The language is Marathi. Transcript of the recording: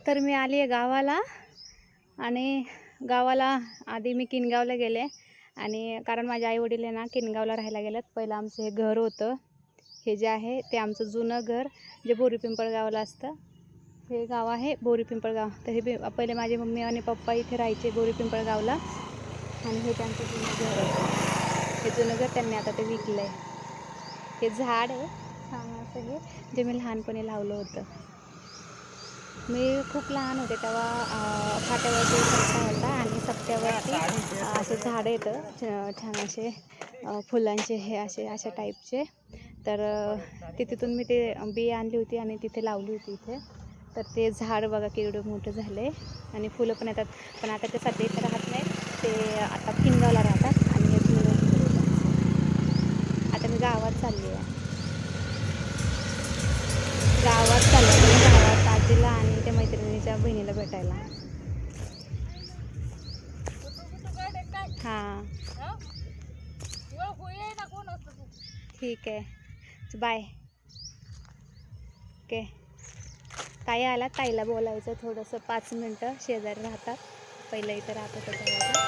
तर मी आली आहे गावाला आणि गावाला आधी मी किनगावला गेले आणि कारण माझे आई वडील आहे ना किनगावला राहायला गेलेत. पहिलं आमचं हे घर होतं, हे जे आहे ते आमचं जुनं घर जे बोरी पिंपळगावला असतं. हे गाव आहे बोरी पिंपळगाव. तर हे पहिले माझे मम्मी आणि पप्पा इथे राहायचे बोरी पिंपळगावला आणि हे त्यांचं जुनं घर होतं. हे जुनं घर त्यांनी आता ते विकलं आहे. हे झाड आहे छान असं हे जे मी लहानपणी लावलं होतं. मी खूप लहान होते तेव्हा फाट्यावरती रस्ता होता आणि सप्त्यावरती असे झाडं येतं छान असे फुलांचे हे अशा टाईपचे. तर तिथून मी ते बी आणली होती आणि तिथे लावली होती इथे. तर ते झाड बघा केवढं मोठं झालं आहे आणि फुलं पण येतात. पण आता ते सध्या इथे राहत नाही, ते आता किनगावला राहतात आणि हे आता मी गावात चालली आहे. गावात आजीला आणि त्या मैत्रिणीच्या बहिणीला भेटायला. हां ठीक आहे, बाय. ओके. ताई आला, ताईला बोलायचं थोडंसं 5 मिनटं. शेजारी राहतात, पहिलं इथं राहत होतं तेव्हा.